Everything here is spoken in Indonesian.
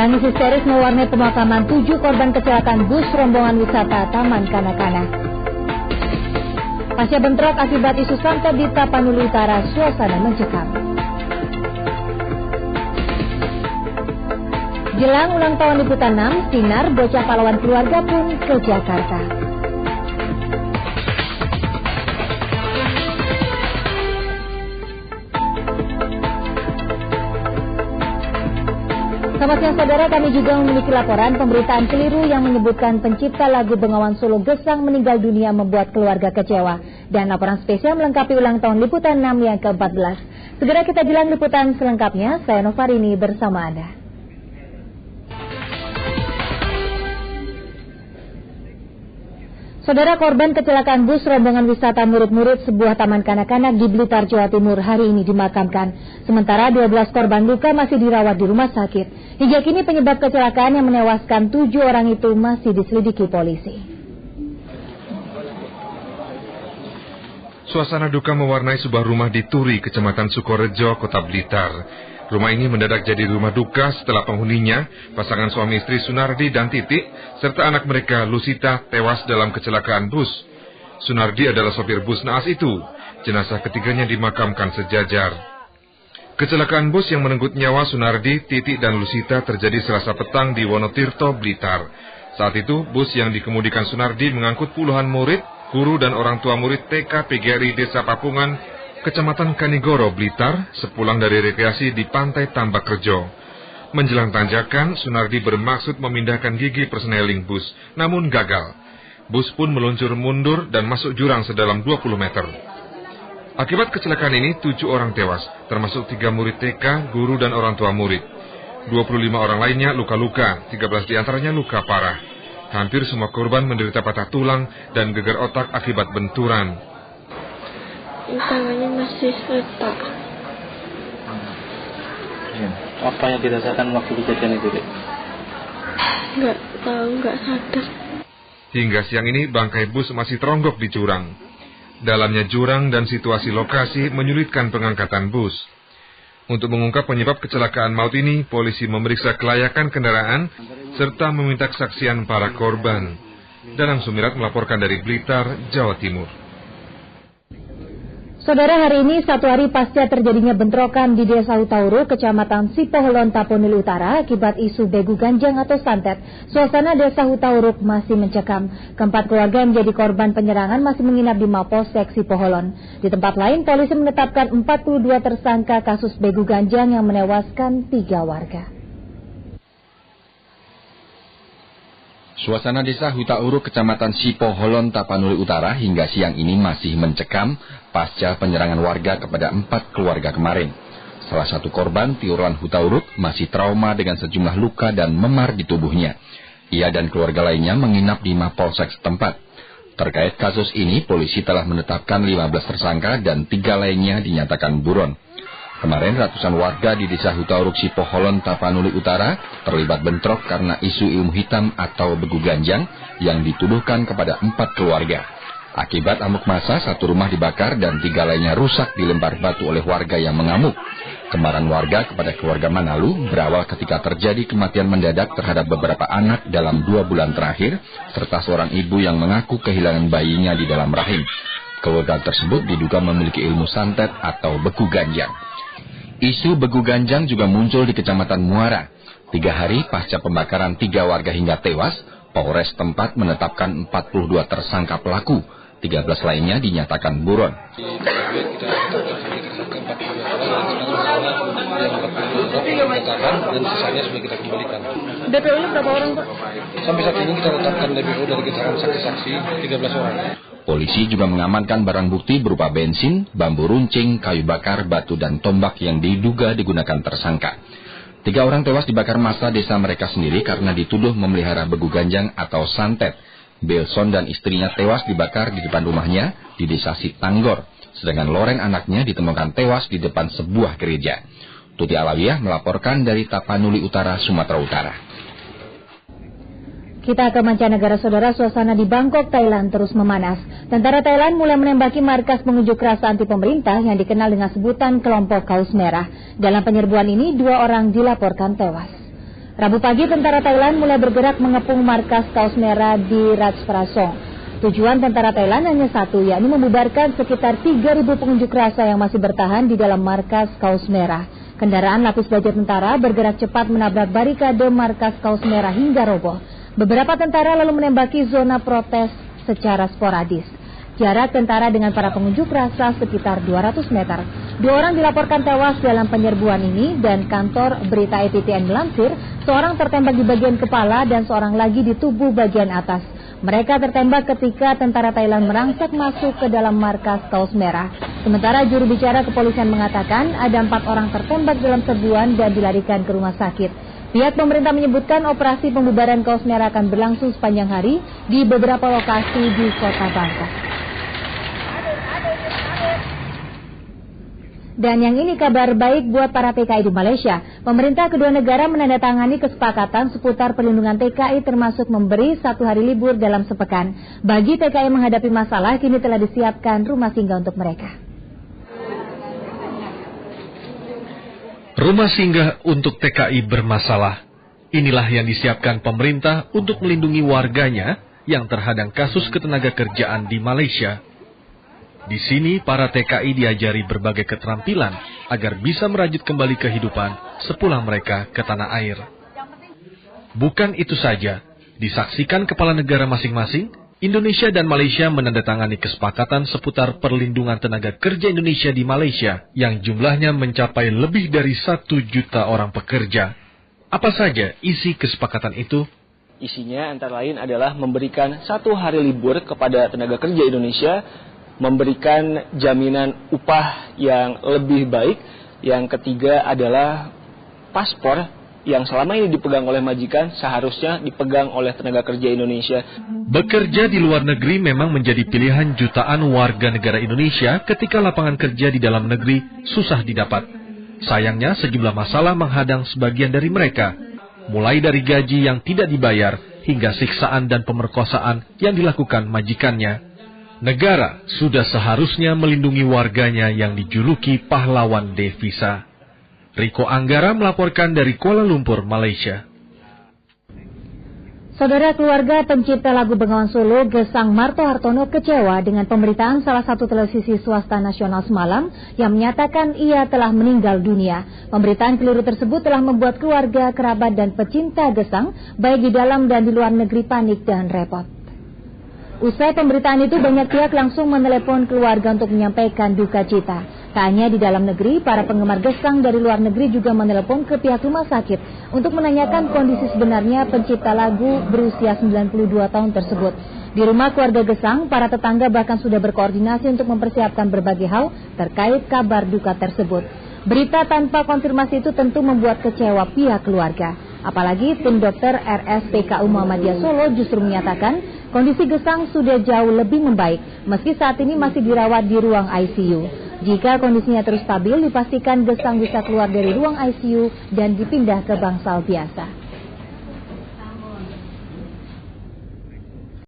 Tangis histeris mewarnai pemakaman 7 korban kecelakaan bus rombongan wisata Taman Kanak-Kanak. Pasca bentrok akibat isu santet di Tapanuli Utara, suasana mencekam. Jelang ulang tahun Liputan 6, Sinar bocah pahlawan keluarga pun ke Jakarta. Selamat siang saudara, kami juga memiliki laporan pemberitaan keliru yang menyebutkan pencipta lagu Bengawan Solo Gesang meninggal dunia membuat keluarga kecewa. Dan laporan spesial melengkapi ulang tahun Liputan 6 yang ke-14. Segera kita jelang liputan selengkapnya, saya Novarini bersama Anda. Saudara, korban kecelakaan bus rombongan wisata murid-murid sebuah taman kanak-kanak di Blitar, Jawa Timur hari ini dimakamkan. Sementara 12 korban luka masih dirawat di rumah sakit. Hingga kini penyebab kecelakaan yang menewaskan 7 orang itu masih diselidiki polisi. Suasana duka mewarnai sebuah rumah di Turi, Kecamatan Sukorejo, Kota Blitar. Rumah ini mendadak jadi rumah duka setelah penghuninya, pasangan suami istri Sunardi dan Titik, serta anak mereka Lusita tewas dalam kecelakaan bus. Sunardi adalah sopir bus naas itu. Jenazah ketiganya dimakamkan sejajar. Kecelakaan bus yang merenggut nyawa Sunardi, Titik dan Lusita terjadi Selasa petang di Wonotirto, Blitar. Saat itu, bus yang dikemudikan Sunardi mengangkut puluhan murid, guru dan orang tua murid TK PGRI Desa Papungan, Kecamatan Kanigoro, Blitar, sepulang dari rekreasi di Pantai Tambak Rejo. Menjelang tanjakan, Sunardi bermaksud memindahkan gigi persneling bus, namun gagal. Bus pun meluncur mundur dan masuk jurang sedalam 20 meter. Akibat kecelakaan ini, 7 orang tewas, termasuk 3 murid TK, guru dan orang tua murid. 25 orang lainnya luka-luka, 13 diantaranya luka parah. Hampir semua korban menderita patah tulang dan gegar otak akibat benturan. Tangannya masih retak. Apa yang dirasakan waktu kejadian itu, Dek? Nggak tahu, nggak sadar. Hingga siang ini bangkai bus masih teronggok di jurang. Dalamnya jurang dan situasi lokasi menyulitkan pengangkatan bus. Untuk mengungkap penyebab kecelakaan maut ini, polisi memeriksa kelayakan kendaraan serta meminta kesaksian para korban. Danang Sumirat melaporkan dari Blitar, Jawa Timur. Saudara, hari ini 1 hari pasca terjadinya bentrokan di Desa Hutauru, Kecamatan Sipoholon, Tapanuli Utara akibat isu begu ganjang atau santet, suasana Desa Hutauru masih mencekam. Keempat keluarga yang menjadi korban penyerangan masih menginap di Mapolsek Sipoholon. Di tempat lain, polisi menetapkan 42 tersangka kasus begu ganjang yang menewaskan 3 warga. Suasana Desa Hutauru, Kecamatan Sipoholon, Tapanuli Utara hingga siang ini masih mencekam pasca penyerangan warga kepada 4 keluarga kemarin. Salah satu korban, Tiuran Hutauru, masih trauma dengan sejumlah luka dan memar di tubuhnya. Ia dan keluarga lainnya menginap di Mapolsek setempat. Terkait kasus ini, polisi telah menetapkan 15 tersangka dan 3 lainnya dinyatakan buron. Kemarin ratusan warga di Desa Hutauru Sipoholon, Tapanuli Utara terlibat bentrok karena isu ilmu hitam atau begu ganjang yang dituduhkan kepada 4 keluarga. Akibat amuk massa, 1 rumah dibakar dan 3 lainnya rusak dilempar batu oleh warga yang mengamuk. Kemarahan warga kepada keluarga Manalu berawal ketika terjadi kematian mendadak terhadap beberapa anak dalam 2 bulan terakhir, serta seorang ibu yang mengaku kehilangan bayinya di dalam rahim. Keluarga tersebut diduga memiliki ilmu santet atau begu ganjang. Isu begu ganjang juga muncul di Kecamatan Muara. 3 hari pasca pembakaran 3 warga hingga tewas, Polres tempat menetapkan 42 tersangka pelaku. 13 lainnya dinyatakan buron. Dan sisanya sudah kita kembalikan. DPO-nya berapa orang, Pak? Sampai saat ini kita tetapkan DPO dari keterangan saksi-saksi 13 orang. Polisi juga mengamankan barang bukti berupa bensin, bambu runcing, kayu bakar, batu dan tombak yang diduga digunakan tersangka. 3 orang tewas dibakar massa desa mereka sendiri karena dituduh memelihara begu ganjang atau santet. Belson dan istrinya tewas dibakar di depan rumahnya di Desa Sitanggor, sedangkan Loren anaknya ditemukan tewas di depan sebuah gereja. Tuti Alawiyah melaporkan dari Tapanuli Utara, Sumatera Utara. Kita ke mancanegara, saudara. Suasana di Bangkok, Thailand terus memanas. Tentara Thailand mulai menembaki markas pengunjuk rasa anti pemerintah yang dikenal dengan sebutan kelompok kaos merah. Dalam penyerbuan ini 2 orang dilaporkan tewas. Rabu pagi, tentara Thailand mulai bergerak mengepung markas Kaos Merah di Ratchaprasong. Tujuan tentara Thailand hanya satu, yakni membubarkan sekitar 3.000 pengunjuk rasa yang masih bertahan di dalam markas Kaos Merah. Kendaraan lapis baja tentara bergerak cepat menabrak barikade markas Kaos Merah hingga roboh. Beberapa tentara lalu menembaki zona protes secara sporadis. Jarak tentara dengan para pengunjuk rasa sekitar 200 meter. 2 orang dilaporkan tewas dalam penyerbuan ini dan kantor berita ETTN melansir, seorang tertembak di bagian kepala dan seorang lagi di tubuh bagian atas. Mereka tertembak ketika tentara Thailand merangsek masuk ke dalam markas Kaos Merah. Sementara juru bicara kepolisian mengatakan ada 4 orang tertembak dalam serbuan dan dilarikan ke rumah sakit. Pihak pemerintah menyebutkan operasi pembubaran Kaos Merah akan berlangsung sepanjang hari di beberapa lokasi di kota Bangkok. Dan yang ini kabar baik buat para TKI di Malaysia. Pemerintah kedua negara menandatangani kesepakatan seputar perlindungan TKI termasuk memberi 1 hari libur dalam sepekan. Bagi TKI menghadapi masalah, kini telah disiapkan rumah singgah untuk mereka. Rumah singgah untuk TKI bermasalah. Inilah yang disiapkan pemerintah untuk melindungi warganya yang terhadang kasus ketenagakerjaan di Malaysia. Di sini, para TKI diajari berbagai keterampilan agar bisa merajut kembali kehidupan sepulang mereka ke tanah air. Bukan itu saja, disaksikan kepala negara masing-masing, Indonesia dan Malaysia menandatangani kesepakatan seputar perlindungan tenaga kerja Indonesia di Malaysia yang jumlahnya mencapai lebih dari 1 juta orang pekerja. Apa saja isi kesepakatan itu? Isinya antara lain adalah memberikan 1 hari libur kepada tenaga kerja Indonesia, memberikan jaminan upah yang lebih baik. Yang ketiga adalah paspor yang selama ini dipegang oleh majikan seharusnya dipegang oleh tenaga kerja Indonesia. Bekerja di luar negeri memang menjadi pilihan jutaan warga negara Indonesia ketika lapangan kerja di dalam negeri susah didapat. Sayangnya sejumlah masalah menghadang sebagian dari mereka, mulai dari gaji yang tidak dibayar hingga siksaan dan pemerkosaan yang dilakukan majikannya. Negara sudah seharusnya melindungi warganya yang dijuluki pahlawan devisa. Riko Anggara melaporkan dari Kuala Lumpur, Malaysia. Saudara, keluarga pencipta lagu Bengawan Solo Gesang Marto Hartono kecewa dengan pemberitaan salah satu televisi swasta nasional semalam yang menyatakan ia telah meninggal dunia. Pemberitaan keliru tersebut telah membuat keluarga, kerabat dan pecinta Gesang baik di dalam dan di luar negeri panik dan repot. Usai pemberitaan itu, banyak pihak langsung menelepon keluarga untuk menyampaikan duka cita. Tak hanya di dalam negeri, para penggemar Gesang dari luar negeri juga menelepon ke pihak rumah sakit untuk menanyakan kondisi sebenarnya pencipta lagu berusia 92 tahun tersebut. Di rumah keluarga Gesang, para tetangga bahkan sudah berkoordinasi untuk mempersiapkan berbagai hal terkait kabar duka tersebut. Berita tanpa konfirmasi itu tentu membuat kecewa pihak keluarga. Apalagi tim dokter RSPKU Muhammadiyah Solo justru menyatakan kondisi Gesang sudah jauh lebih membaik meski saat ini masih dirawat di ruang ICU. Jika kondisinya terus stabil, dipastikan Gesang bisa keluar dari ruang ICU dan dipindah ke bangsal biasa.